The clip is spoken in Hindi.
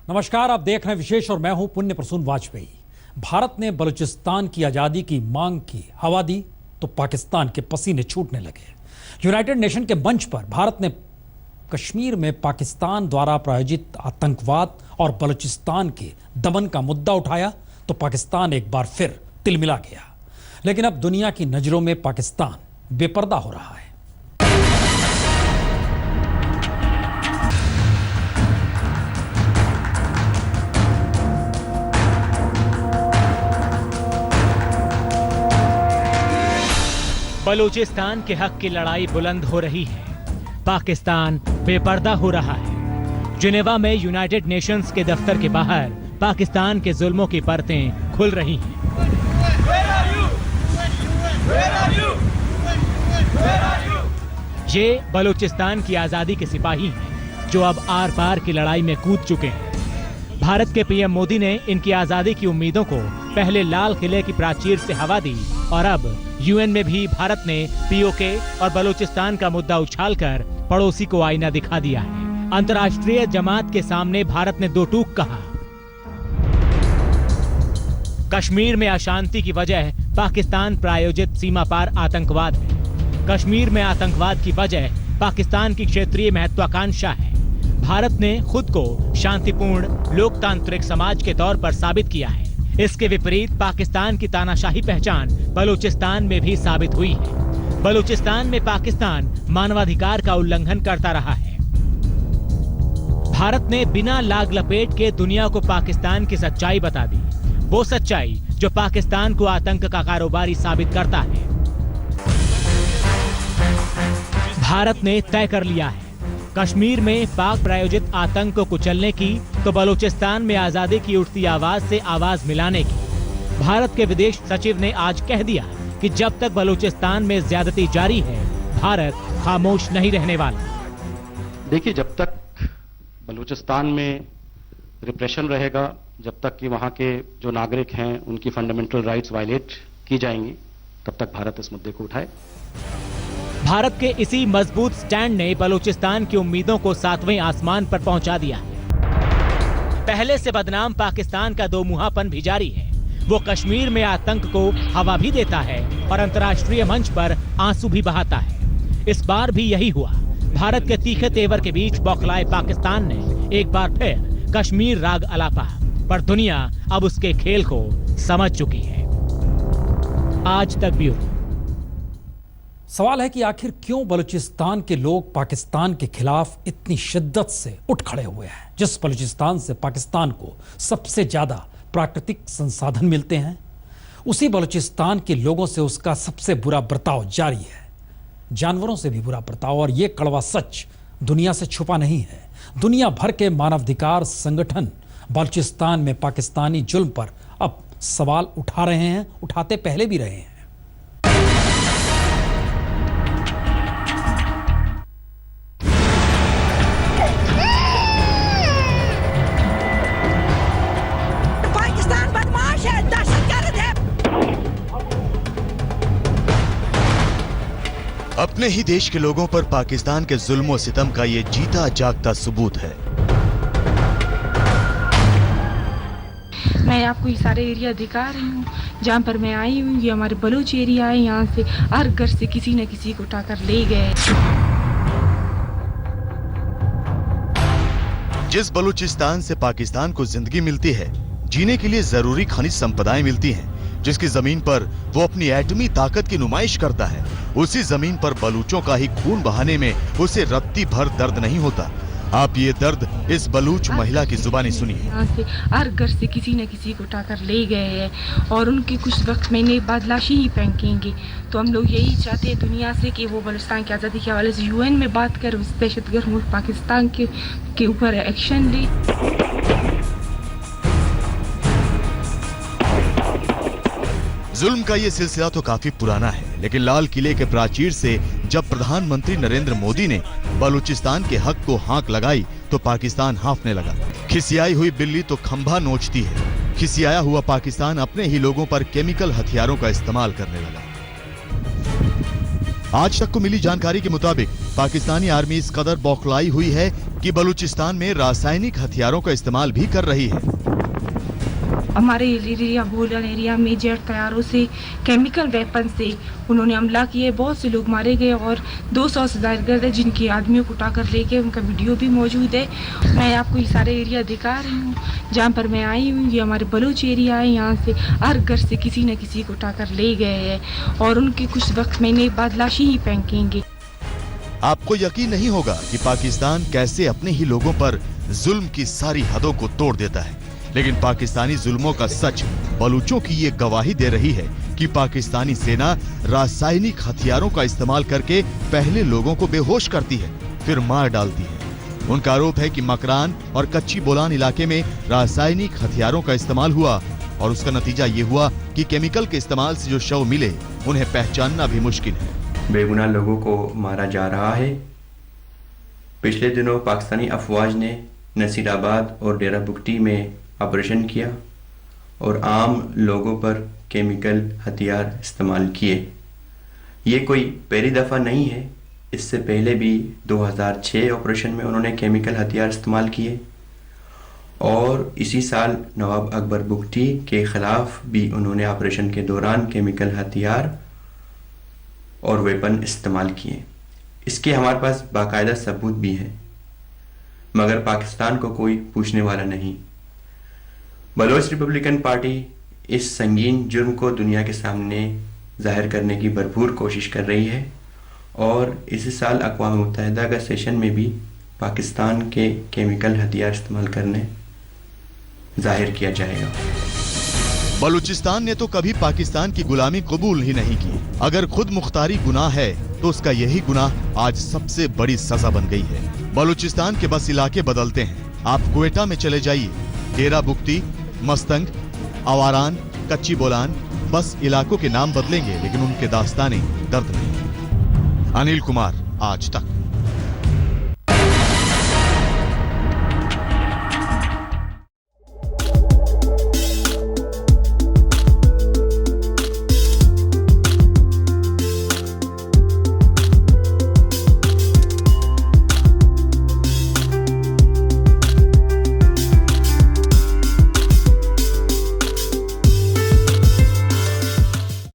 नमस्कार, आप देख रहे हैं विशेष और मैं हूं पुण्य प्रसून वाजपेयी। भारत ने बलूचिस्तान की आजादी की मांग की हवा दी तो पाकिस्तान के पसीने छूटने लगे। यूनाइटेड नेशन के मंच पर भारत ने कश्मीर में पाकिस्तान द्वारा प्रायोजित आतंकवाद और बलूचिस्तान के दमन का मुद्दा उठाया तो पाकिस्तान एक बार फिर तिलमिला गया। लेकिन अब दुनिया की नजरों में पाकिस्तान बेपर्दा हो रहा है। बलूचिस्तान के हक की लड़ाई बुलंद हो रही है। पाकिस्तान बेपर्दा हो रहा है। जिनेवा में यूनाइटेड नेशंस के दफ्तर के बाहर पाकिस्तान के जुल्मों की परतें खुल रही हैं। ये बलूचिस्तान की आजादी के सिपाही हैं जो अब आर पार की लड़ाई में कूद चुके हैं। भारत के पीएम मोदी ने इनकी आजादी की उम्मीदों को पहले लाल किले की प्राचीर से हवा दी और अब यूएन में भी भारत ने पीओके और बलूचिस्तान का मुद्दा उछालकर पड़ोसी को आईना दिखा दिया है। अंतर्राष्ट्रीय जमात के सामने भारत ने दो टूक कहा। कश्मीर में अशांति की वजह पाकिस्तान प्रायोजित सीमा पार आतंकवाद है। कश्मीर में आतंकवाद की वजह पाकिस्तान की क्षेत्रीय महत्वाकांक्षा है। भारत ने खुद को शांतिपूर्ण लोकतांत्रिक समाज के तौर पर साबित किया है। इसके विपरीत पाकिस्तान की तानाशाही पहचान बलूचिस्तान में भी साबित हुई है। बलूचिस्तान में पाकिस्तान मानवाधिकार का उल्लंघन करता रहा है। भारत ने बिना लाग लपेट के दुनिया को पाकिस्तान की सच्चाई बता दी, वो सच्चाई जो पाकिस्तान को आतंक का कारोबारी साबित करता है। भारत ने तय कर लिया है, कश्मीर में पाक प्रायोजित आतंक को कुचलने की तो बलूचिस्तान में आजादी की उठती आवाज से आवाज मिलाने की। भारत के विदेश सचिव ने आज कह दिया कि जब तक बलूचिस्तान में ज्यादती जारी है, भारत खामोश नहीं रहने वाला। देखिए, जब तक बलूचिस्तान में रिप्रेशन रहेगा, जब तक कि वहां के जो नागरिक हैं उनकी फंडामेंटल राइट्स वायलेट की जाएंगी, तब तक भारत इस मुद्दे को उठाए। भारत के इसी मजबूत स्टैंड ने बलूचिस्तान की उम्मीदों को 7वें आसमान पर पहुंचा दिया है। पहले से बदनाम पाकिस्तान का दो मुहापन भी जारी है। वो कश्मीर में आतंक को हवा भी देता है और अंतर्राष्ट्रीय मंच पर आंसू भी बहाता है। इस बार भी यही हुआ। भारत के तीखे तेवर के बीच बौखलाए पाकिस्तान ने एक बार फिर कश्मीर राग अलापा, पर दुनिया अब उसके खेल को समझ चुकी है। आज तक ब्यूरो। सवाल है कि आखिर क्यों बलूचिस्तान के लोग पाकिस्तान के खिलाफ इतनी शिद्दत से उठ खड़े हुए हैं। जिस बलूचिस्तान से पाकिस्तान को सबसे ज्यादा प्राकृतिक संसाधन मिलते हैं, उसी बलूचिस्तान के लोगों से उसका सबसे बुरा बर्ताव जारी है। जानवरों से भी बुरा बर्ताव। और यह कड़वा सच दुनिया से छुपा नहीं है। दुनिया भर के मानवाधिकार संगठन बलूचिस्तान में पाकिस्तानी जुल्म पर अब सवाल उठा रहे हैं, उठाते पहले भी रहे हैं। अपने ही देश के लोगों पर पाकिस्तान के जुल्म सितम का ये जीता जागता सबूत है। मैं आपको ये सारे एरिया दिखा रही हूँ जहाँ पर मैं आई हूँ। ये हमारे बलूच एरिया है। यहाँ से हर घर से किसी न किसी को उठाकर ले गए। जिस बलूचिस्तान से पाकिस्तान को जिंदगी मिलती है, जीने के लिए जरूरी खनिज संपदाएं मिलती हैं, जिसकी जमीन पर वो अपनी एटमी ताकत की नुमाइश करता है, उसी जमीन पर बलूचों का ही खून बहाने में उसे रत्ती भर दर्द नहीं होता। आप ये दर्द इस बलूच महिला की जुबानी सुनिए। यहाँ से हर घर से किसी न किसी को उठाकर ले गए हैं और उनके कुछ वक्त महीने बाद लाशें ही फेंकेंगे। तो हम लोग यही चाहते हैं दुनिया से कि वो बलूचिस्तान की आज़ादी के हवाले से यूएन में बात कर, उस दहशतगर्द मुल्क पाकिस्तान के ऊपर एक्शन ले। जुल्म का ये सिलसिला तो काफी पुराना है, लेकिन लाल किले के प्राचीर से जब प्रधानमंत्री नरेंद्र मोदी ने बलूचिस्तान के हक को हाँक लगाई तो पाकिस्तान हाँफने लगा। खिसियाई हुई बिल्ली तो खंभा नोचती है। खिसियाया हुआ पाकिस्तान अपने ही लोगों पर केमिकल हथियारों का इस्तेमाल करने लगा। आज तक को मिली जानकारी के मुताबिक पाकिस्तानी आर्मी इस कदर बौखलाई हुई है कि बलूचिस्तान में रासायनिक हथियारों का इस्तेमाल भी कर रही है। हमारे एरिया गोल्डन एरिया में जेट तैयारों से केमिकल वेपन से उन्होंने हमला किए, बहुत से लोग मारे गए और 200 से ज्यादा गर्द है जिनके आदमियों को उठाकर लेके उनका वीडियो भी मौजूद है। मैं आपको ये सारे एरिया दिखा रही हूँ जहाँ पर मैं आई हूँ। ये हमारे बलूच एरिया है, यहाँ से हर घर से किसी न किसी को उठाकर ले गए हैं और उनके कुछ वक्त महीने बाद लाश ही फेंकेंगे। आपको यकीन नहीं होगा कि पाकिस्तान कैसे अपने ही लोगों पर जुल्म की सारी हदों को तोड़ देता है, लेकिन पाकिस्तानी जुल्मों का सच बलूचों की ये गवाही दे रही है कि पाकिस्तानी सेना रासायनिक हथियारों का इस्तेमाल करके पहले लोगों को बेहोश करती है, फिर मार डालती है। उनका आरोप है कि मकरान और कच्ची बोलान इलाके में रासायनिक हथियारों का इस्तेमाल हुआ और उसका नतीजा ये हुआ कि केमिकल के इस्तेमाल से जो शव मिले उन्हें पहचानना भी मुश्किल है। बेगुनाह लोगों को मारा जा रहा है। पिछले दिनों पाकिस्तानी अफवाज ने नसीराबाद और डेरा बुगटी में ऑपरेशन किया और आम लोगों पर केमिकल हथियार इस्तेमाल किए। ये कोई पहली दफ़ा नहीं है, इससे पहले भी 2006 ऑपरेशन में उन्होंने केमिकल हथियार इस्तेमाल किए और इसी साल नवाब अकबर बुगटी के ख़िलाफ़ भी उन्होंने ऑपरेशन के दौरान केमिकल हथियार और वेपन इस्तेमाल किए। इसके हमारे पास बाकायदा सबूत भी है, मगर पाकिस्तान को कोई पूछने वाला नहीं। बलोच रिपब्लिकन पार्टी इस संगीन जुर्म को दुनिया के सामने जाहिर करने की भरपूर कोशिश कर रही है और इस साल अक़वाम मुत्तहिदा का सेशन में भी पाकिस्तान के केमिकल हथियार इस्तेमाल करने जाहिर किया जाएगा। बलूचिस्तान ने तो कभी पाकिस्तान की गुलामी कबूल ही नहीं की। अगर खुद मुख्तारी गुनाह है तो उसका यही गुनाह आज सबसे बड़ी सजा बन गई है। बलूचिस्तान के बस इलाके बदलते हैं। आप क्वेटा में चले जाइए, डेरा बुगटी, मस्तंग, आवारान, कच्ची बोलान, बस इलाकों के नाम बदलेंगे लेकिन उनके दास्ताने दर्द नहीं। अनिल कुमार, आज तक।